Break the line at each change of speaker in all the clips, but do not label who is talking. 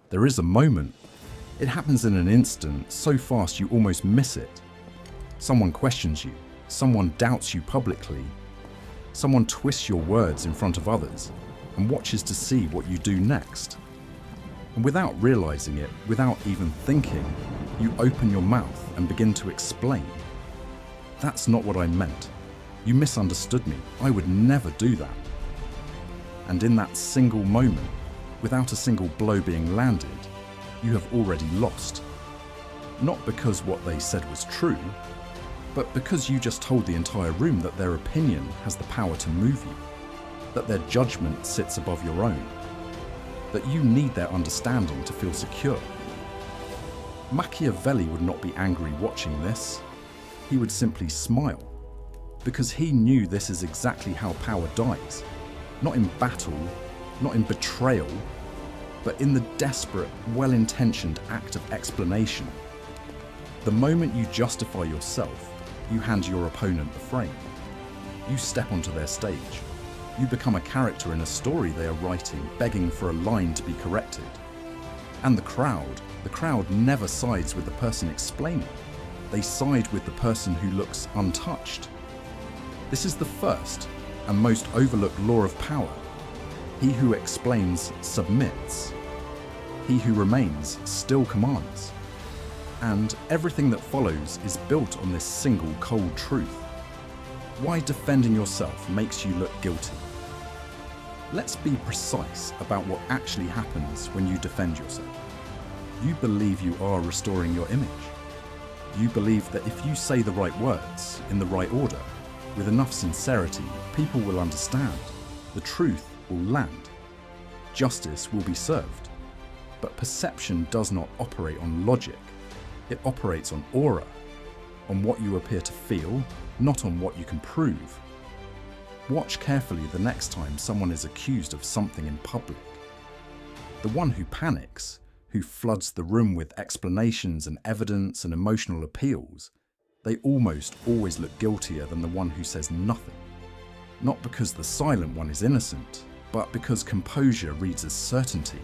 There is a moment. It happens in an instant, so fast you almost miss it. Someone questions you. Someone doubts you publicly. Someone twists your words in front of others and watches to see what you do next. And without realizing it, without even thinking, you open your mouth and begin to explain. That's not what I meant. You misunderstood me. I would never do that. And in that single moment, without a single blow being landed, you have already lost. Not because what they said was true, but because you just told the entire room that their opinion has the power to move you, that their judgment sits above your own, that you need their understanding to feel secure. Machiavelli would not be angry watching this. He would simply smile, because he knew this is exactly how power dies. Not in battle, not in betrayal, but in the desperate, well-intentioned act of explanation. The moment you justify yourself, you hand your opponent the frame. You step onto their stage. You become a character in a story they are writing, begging for a line to be corrected. And the crowd never sides with the person explaining. They side with the person who looks untouched. This is the first and most overlooked law of power. He who explains submits. He who remains still commands. And everything that follows is built on this single cold truth. Why defending yourself makes you look guilty. Let's be precise about what actually happens when you defend yourself. You believe you are restoring your image. You believe that if you say the right words in the right order, with enough sincerity, people will understand. The truth will land. Justice will be served. But perception does not operate on logic. It operates on aura, on what you appear to feel, not on what you can prove. Watch carefully the next time someone is accused of something in public. The one who panics, who floods the room with explanations and evidence and emotional appeals, they almost always look guiltier than the one who says nothing. Not because the silent one is innocent, but because composure reads as certainty,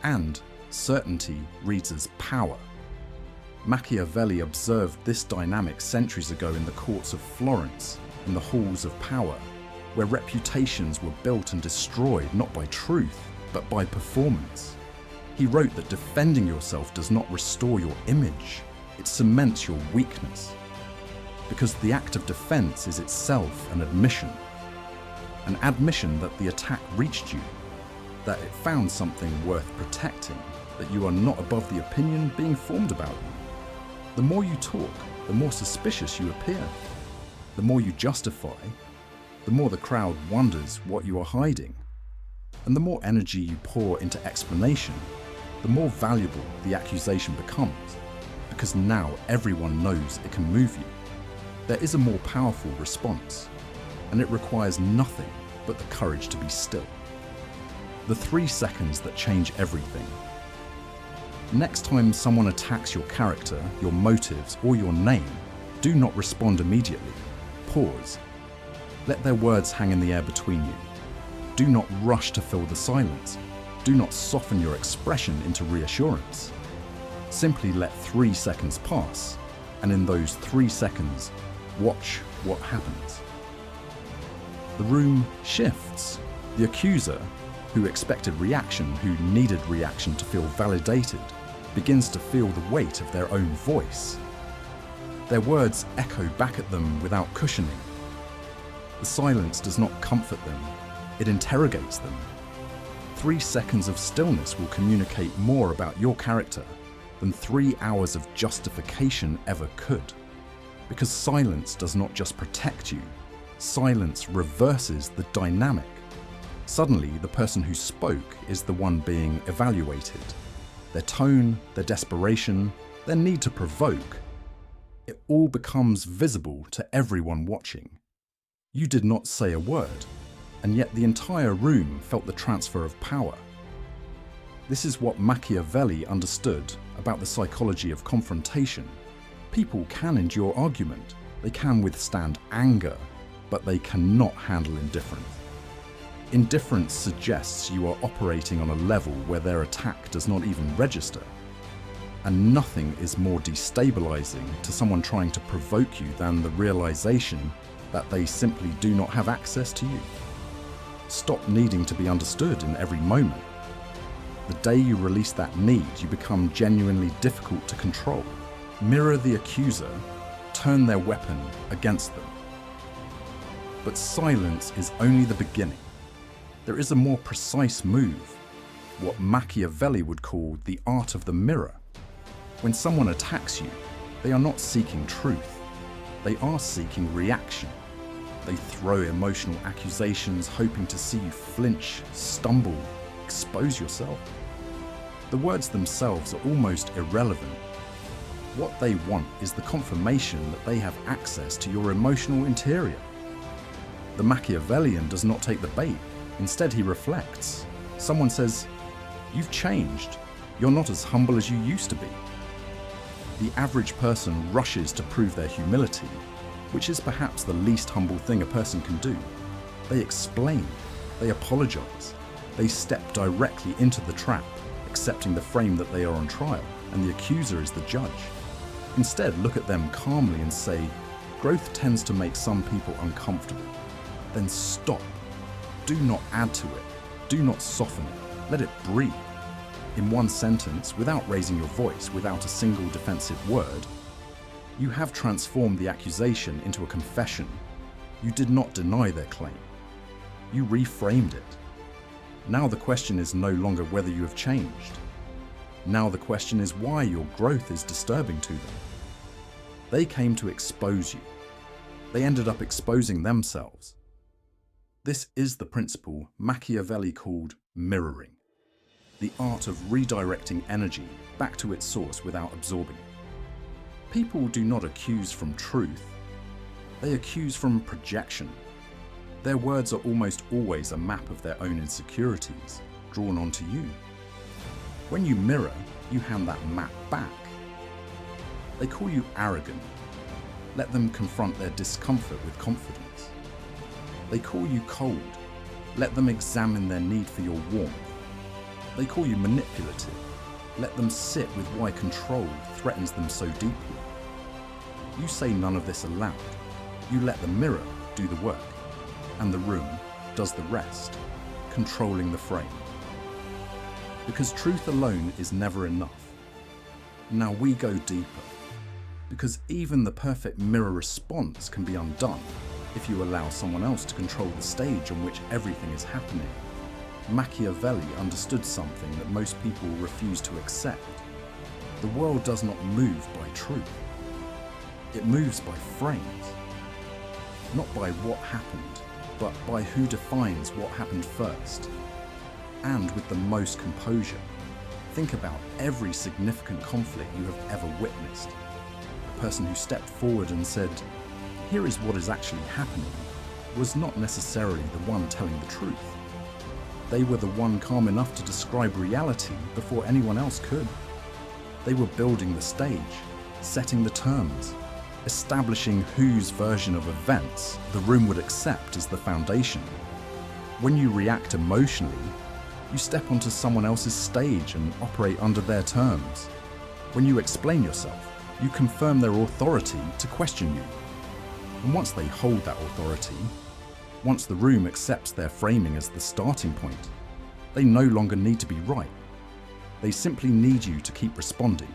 and certainty reads as power. Machiavelli observed this dynamic centuries ago in the courts of Florence, in the halls of power, where reputations were built and destroyed not by truth, but by performance. He wrote that defending yourself does not restore your image, it cements your weakness. Because the act of defense is itself an admission that the attack reached you, that it found something worth protecting, that you are not above the opinion being formed about you. The more you talk, the more suspicious you appear. The more you justify, the more the crowd wonders what you are hiding. And the more energy you pour into explanation, the more valuable the accusation becomes, because now everyone knows it can move you. There is a more powerful response, and it requires nothing but the courage to be still. The 3 seconds that change everything. Next time someone attacks your character, your motives, or your name, do not respond immediately. Pause. Let their words hang in the air between you. Do not rush to fill the silence. Do not soften your expression into reassurance. Simply let 3 seconds pass, and in those 3 seconds, watch what happens. The room shifts. The accuser, who expected reaction, who needed reaction to feel validated, begins to feel the weight of their own voice. Their words echo back at them without cushioning. The silence does not comfort them, it interrogates them. 3 seconds of stillness will communicate more about your character than 3 hours of justification ever could. Because silence does not just protect you, silence reverses the dynamic. Suddenly, the person who spoke is the one being evaluated. Their tone, their desperation, their need to provoke. It all becomes visible to everyone watching. You did not say a word, and yet the entire room felt the transfer of power. This is what Machiavelli understood about the psychology of confrontation. People can endure argument, they can withstand anger, but they cannot handle indifference. Indifference suggests you are operating on a level where their attack does not even register. And nothing is more destabilizing to someone trying to provoke you than the realization that they simply do not have access to you. Stop needing to be understood in every moment. The day you release that need, you become genuinely difficult to control. Mirror the accuser, turn their weapon against them. But silence is only the beginning. There is a more precise move, what Machiavelli would call the art of the mirror. When someone attacks you, they are not seeking truth. They are seeking reaction. They throw emotional accusations, hoping to see you flinch, stumble, expose yourself. The words themselves are almost irrelevant. What they want is the confirmation that they have access to your emotional interior. The Machiavellian does not take the bait. Instead, he reflects. Someone says, "You've changed. You're not as humble as you used to be." The average person rushes to prove their humility, which is perhaps the least humble thing a person can do. They explain, they apologize, they step directly into the trap, accepting the frame that they are on trial, and the accuser is the judge. Instead, look at them calmly and say, "Growth tends to make some people uncomfortable." Then stop. Do not add to it. Do not soften it. Let it breathe. In one sentence, without raising your voice, without a single defensive word, you have transformed the accusation into a confession. You did not deny their claim. You reframed it. Now the question is no longer whether you have changed. Now the question is why your growth is disturbing to them. They came to expose you. They ended up exposing themselves. This is the principle Machiavelli called mirroring, the art of redirecting energy back to its source without absorbing it. People do not accuse from truth, they accuse from projection. Their words are almost always a map of their own insecurities, drawn onto you. When you mirror, you hand that map back. They call you arrogant. Let them confront their discomfort with confidence. They call you cold. Let them examine their need for your warmth. They call you manipulative. Let them sit with why control threatens them so deeply. You say none of this aloud. You let the mirror do the work, and the room does the rest, controlling the frame. Because truth alone is never enough. Now we go deeper, because even the perfect mirror response can be undone if you allow someone else to control the stage on which everything is happening. Machiavelli understood something that most people refuse to accept. The world does not move by truth. It moves by frames. Not by what happened, but by who defines what happened first. And with the most composure, think about every significant conflict you have ever witnessed. The person who stepped forward and said, "Here is what is actually happening," was not necessarily the one telling the truth. They were the one calm enough to describe reality before anyone else could. They were building the stage, setting the terms, establishing whose version of events the room would accept as the foundation. When you react emotionally, you step onto someone else's stage and operate under their terms. When you explain yourself, you confirm their authority to question you. And once they hold that authority, once the room accepts their framing as the starting point, they no longer need to be right. They simply need you to keep responding.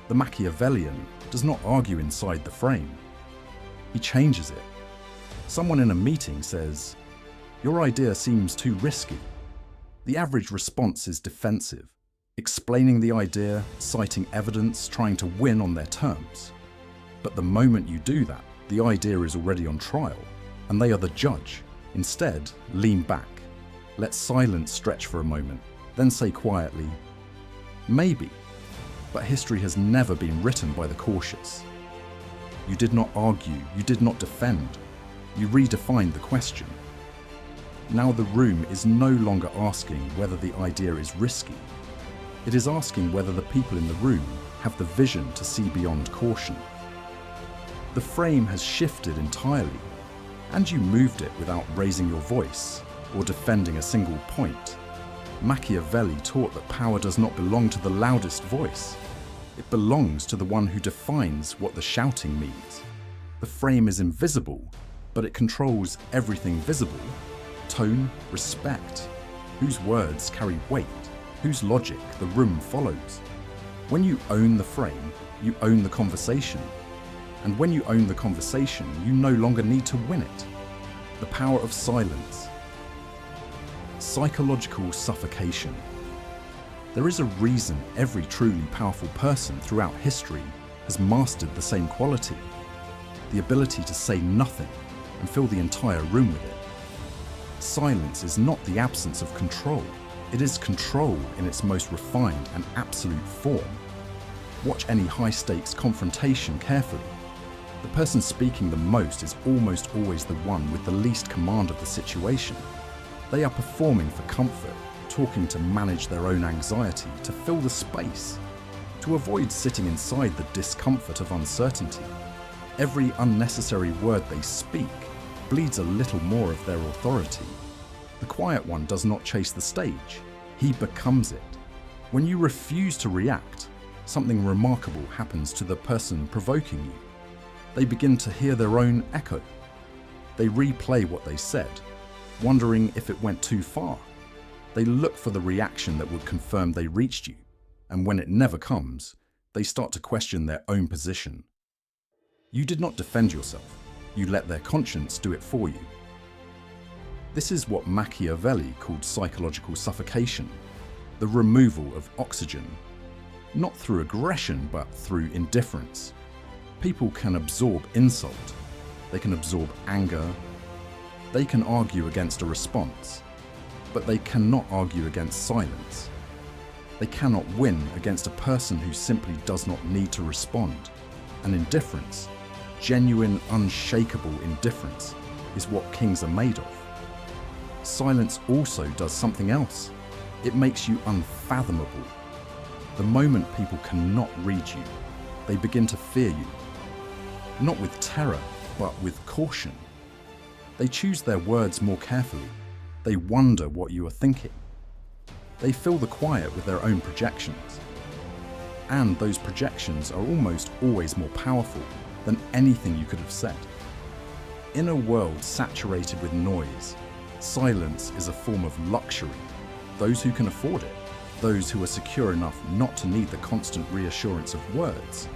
The Machiavellian does not argue inside the frame. He changes it. Someone in a meeting says, "Your idea seems too risky." The average response is defensive, explaining the idea, citing evidence, trying to win on their terms. But the moment you do that, the idea is already on trial, and they are the judge. Instead, lean back. Let silence stretch for a moment, then say quietly, "Maybe, but history has never been written by the cautious." You did not argue, you did not defend, you redefined the question. Now the room is no longer asking whether the idea is risky. It is asking whether the people in the room have the vision to see beyond caution. The frame has shifted entirely, and you moved it without raising your voice, or defending a single point. Machiavelli taught that power does not belong to the loudest voice. It belongs to the one who defines what the shouting means. The frame is invisible, but it controls everything visible. Tone, respect, whose words carry weight, whose logic the room follows. When you own the frame, you own the conversation. And when you own the conversation, you no longer need to win it. The power of silence. Psychological suffocation. There is a reason every truly powerful person throughout history has mastered the same quality, the ability to say nothing and fill the entire room with it. Silence is not the absence of control, it is control in its most refined and absolute form. Watch any high-stakes confrontation carefully. The person speaking the most is almost always the one with the least command of the situation. They are performing for comfort, talking to manage their own anxiety, to fill the space, to avoid sitting inside the discomfort of uncertainty. Every unnecessary word they speak bleeds a little more of their authority. The quiet one does not chase the stage, he becomes it. When you refuse to react, something remarkable happens to the person provoking you. They begin to hear their own echo. They replay what they said, wondering if it went too far. They look for the reaction that would confirm they reached you, and when it never comes, they start to question their own position. You did not defend yourself, you let their conscience do it for you. This is what Machiavelli called psychological suffocation, the removal of oxygen, not through aggression but through indifference. People can absorb insult, they can absorb anger, they can argue against a response, but they cannot argue against silence. They cannot win against a person who simply does not need to respond. And indifference, genuine, unshakable indifference, is what kings are made of. Silence also does something else. It makes you unfathomable. The moment people cannot read you, they begin to fear you. Not with terror, but with caution. They choose their words more carefully. They wonder what you are thinking. They fill the quiet with their own projections. And those projections are almost always more powerful than anything you could have said. In a world saturated with noise, silence is a form of luxury. Those who can afford it, those who are secure enough not to need the constant reassurance of words,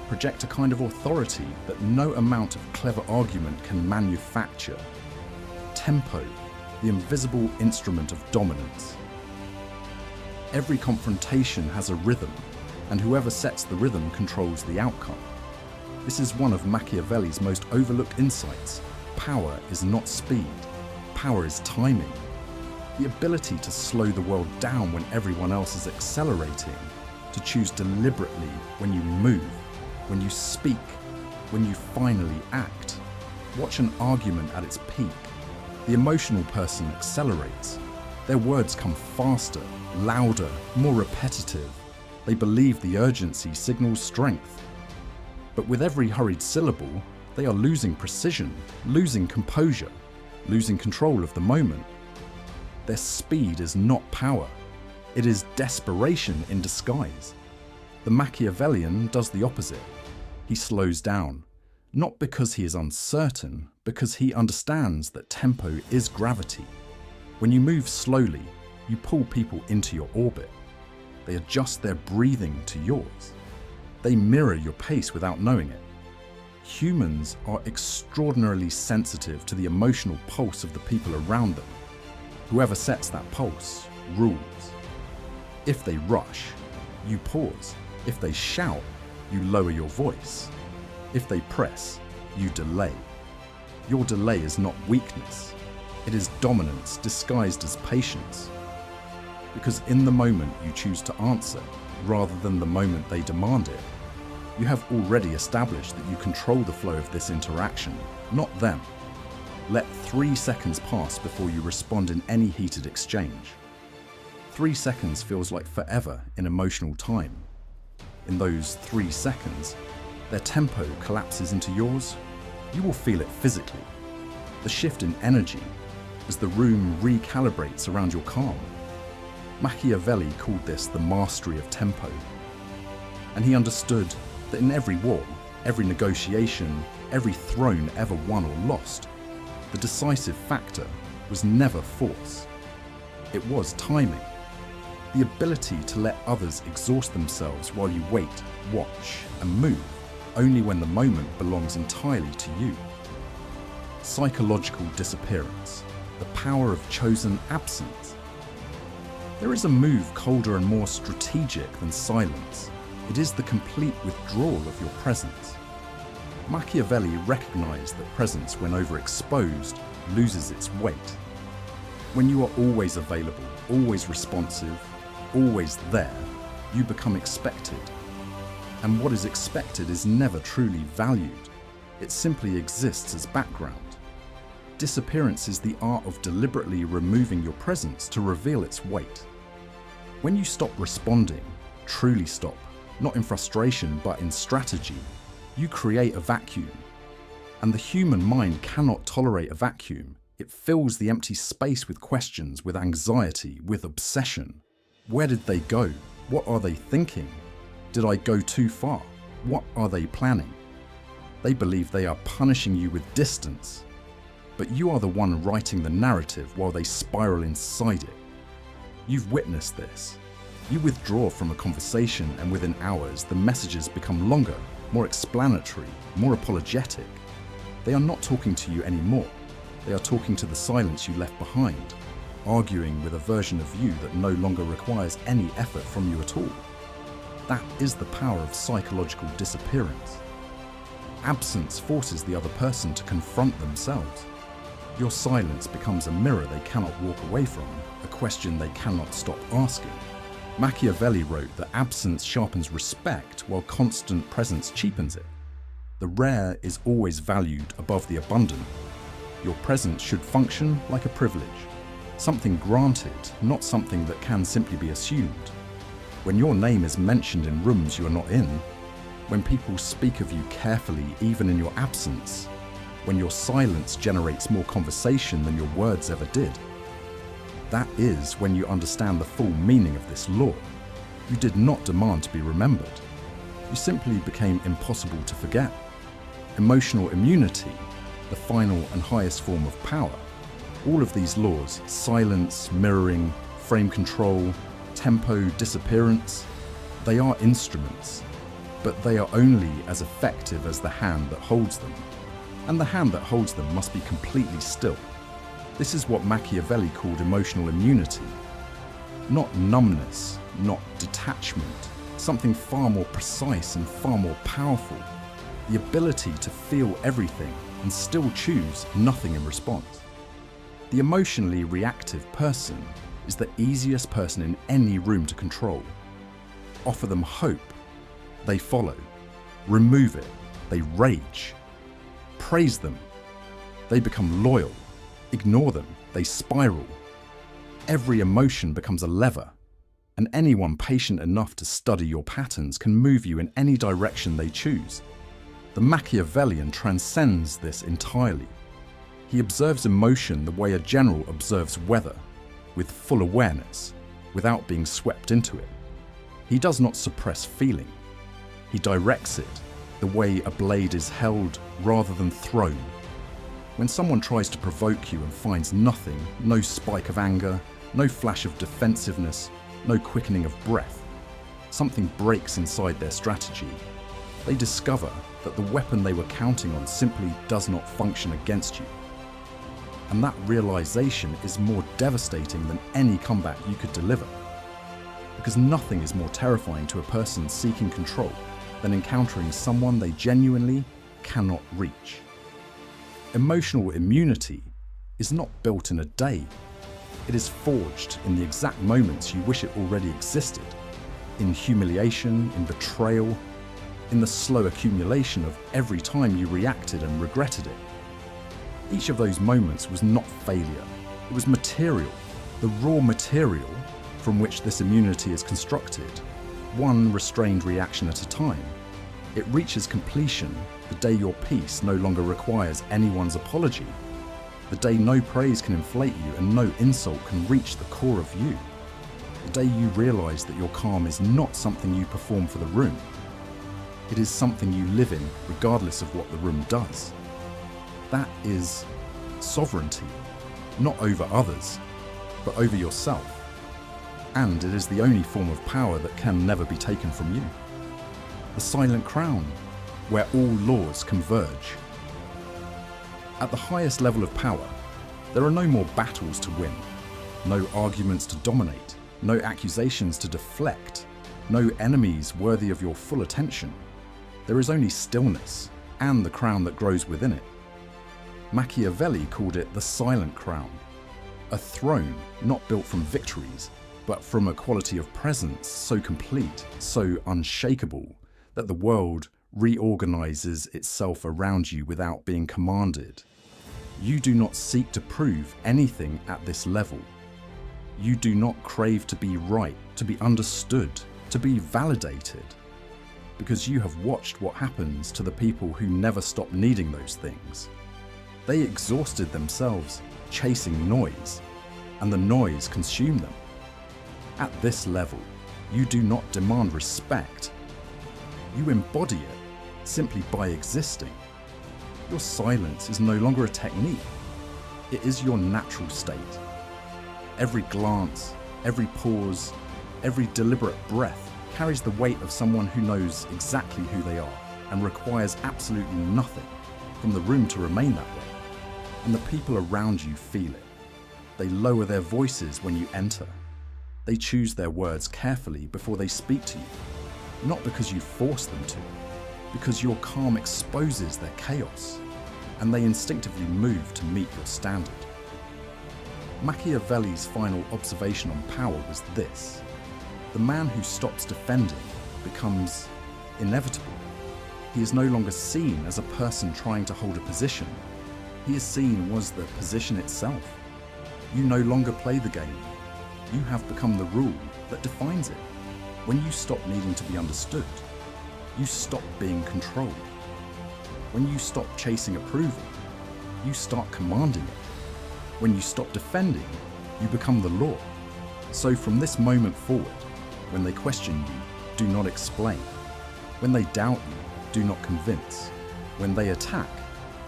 project a kind of authority that no amount of clever argument can manufacture. Tempo, the invisible instrument of dominance. Every confrontation has a rhythm, and whoever sets the rhythm controls the outcome. This is one of Machiavelli's most overlooked insights. Power is not speed, power is timing. The ability to slow the world down when everyone else is accelerating, to choose deliberately when you move, when you speak, when you finally act. Watch an argument at its peak. The emotional person accelerates. Their words come faster, louder, more repetitive. They believe the urgency signals strength. But with every hurried syllable, they are losing precision, losing composure, losing control of the moment. Their speed is not power. It is desperation in disguise. The Machiavellian does the opposite. He slows down, not because he is uncertain, because he understands that tempo is gravity. When you move slowly, you pull people into your orbit. They adjust their breathing to yours. They mirror your pace without knowing it. Humans are extraordinarily sensitive to the emotional pulse of the people around them. Whoever sets that pulse rules. If they rush, you pause. If they shout, you lower your voice. If they press, you delay. Your delay is not weakness. It is dominance disguised as patience. Because in the moment you choose to answer, rather than the moment they demand it, you have already established that you control the flow of this interaction, not them. Let 3 seconds pass before you respond in any heated exchange. 3 seconds feels like forever in emotional time. In those 3 seconds, their tempo collapses into yours. You will feel it physically. The shift in energy, as the room recalibrates around your calm. Machiavelli called this the mastery of tempo. And he understood that in every war, every negotiation, every throne ever won or lost, the decisive factor was never force. It was timing. The ability to let others exhaust themselves while you wait, watch, and move only when the moment belongs entirely to you. Psychological disappearance, the power of chosen absence. There is a move colder and more strategic than silence. It is the complete withdrawal of your presence. Machiavelli recognized that presence, when overexposed, loses its weight. When you are always available, always responsive, always there, you become expected. And what is expected is never truly valued. It simply exists as background. Disappearance is the art of deliberately removing your presence to reveal its weight. When you stop responding, truly stop, not in frustration but in strategy, you create a vacuum. And the human mind cannot tolerate a vacuum. It fills the empty space with questions, with anxiety, with obsession. Where did they go? What are they thinking? Did I go too far? What are they planning? They believe they are punishing you with distance. But you are the one writing the narrative while they spiral inside it. You've witnessed this. You withdraw from a conversation and within hours the messages become longer, more explanatory, more apologetic. They are not talking to you anymore. They are talking to the silence you left behind, arguing with a version of you that no longer requires any effort from you at all. That is the power of psychological disappearance. Absence forces the other person to confront themselves. Your silence becomes a mirror they cannot walk away from, a question they cannot stop asking. Machiavelli wrote that absence sharpens respect while constant presence cheapens it. The rare is always valued above the abundant. Your presence should function like a privilege, something granted, not something that can simply be assumed. When your name is mentioned in rooms you are not in, when people speak of you carefully even in your absence, when your silence generates more conversation than your words ever did, that is when you understand the full meaning of this law. You did not demand to be remembered. You simply became impossible to forget. Emotional immunity, the final and highest form of power. All of these laws, silence, mirroring, frame control, tempo, disappearance, they are instruments, but they are only as effective as the hand that holds them. And the hand that holds them must be completely still. This is what Machiavelli called emotional immunity. Not numbness, not detachment, something far more precise and far more powerful. The ability to feel everything and still choose nothing in response. The emotionally reactive person is the easiest person in any room to control. Offer them hope, they follow. Remove it, they rage. Praise them, they become loyal. Ignore them, they spiral. Every emotion becomes a lever, and anyone patient enough to study your patterns can move you in any direction they choose. The Machiavellian transcends this entirely. He observes emotion the way a general observes weather, with full awareness, without being swept into it. He does not suppress feeling. He directs it, the way a blade is held rather than thrown. When someone tries to provoke you and finds nothing, no spike of anger, no flash of defensiveness, no quickening of breath, something breaks inside their strategy. They discover that the weapon they were counting on simply does not function against you. And that realization is more devastating than any comeback you could deliver. Because nothing is more terrifying to a person seeking control than encountering someone they genuinely cannot reach. Emotional immunity is not built in a day. It is forged in the exact moments you wish it already existed. In humiliation, in betrayal, in the slow accumulation of every time you reacted and regretted it. Each of those moments was not failure. It was material, the raw material from which this immunity is constructed, one restrained reaction at a time. It reaches completion the day your peace no longer requires anyone's apology. The day no praise can inflate you and no insult can reach the core of you. The day you realise that your calm is not something you perform for the room. It is something you live in regardless of what the room does. That is sovereignty, not over others, but over yourself. And it is the only form of power that can never be taken from you. The silent crown, where all laws converge. At the highest level of power, there are no more battles to win, no arguments to dominate, no accusations to deflect, no enemies worthy of your full attention. There is only stillness and the crown that grows within it. Machiavelli called it the silent crown, a throne not built from victories, but from a quality of presence so complete, so unshakable, that the world reorganizes itself around you without being commanded. You do not seek to prove anything at this level. You do not crave to be right, to be understood, to be validated, because you have watched what happens to the people who never stop needing those things. They exhausted themselves chasing noise, and the noise consumed them. At this level, you do not demand respect. You embody it simply by existing. Your silence is no longer a technique. It is your natural state. Every glance, every pause, every deliberate breath carries the weight of someone who knows exactly who they are and requires absolutely nothing from the room to remain that way. And the people around you feel it. They lower their voices when you enter. They choose their words carefully before they speak to you, not because you force them to, because your calm exposes their chaos, and they instinctively move to meet your standard. Machiavelli's final observation on power was this: the man who stops defending becomes inevitable. He is no longer seen as a person trying to hold a position. He is seen as the position itself. You no longer play the game. You have become the rule that defines it. When you stop needing to be understood, you stop being controlled. When you stop chasing approval, you start commanding it. When you stop defending, you become the law. So from this moment forward, when they question you, do not explain. When they doubt you, do not convince. When they attack,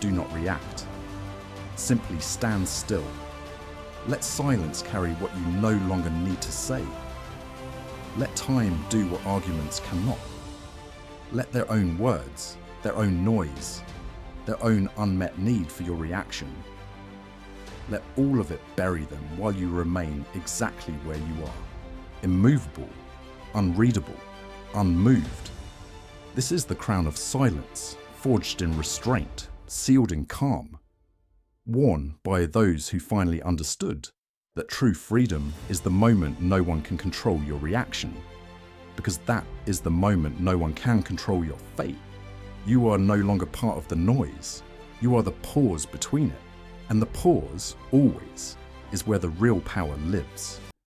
do not react. Simply stand still. Let silence carry what you no longer need to say. Let time do what arguments cannot. Let their own words, their own noise, their own unmet need for your reaction. Let all of it bury them while you remain exactly where you are, immovable, unreadable, unmoved. This is the crown of silence, forged in restraint, sealed in calm, worn by those who finally understood that true freedom is the moment no one can control your reaction, because that is the moment no one can control your fate. You are no longer part of the noise. You are the pause between it. And the pause, always, is where the real power lives.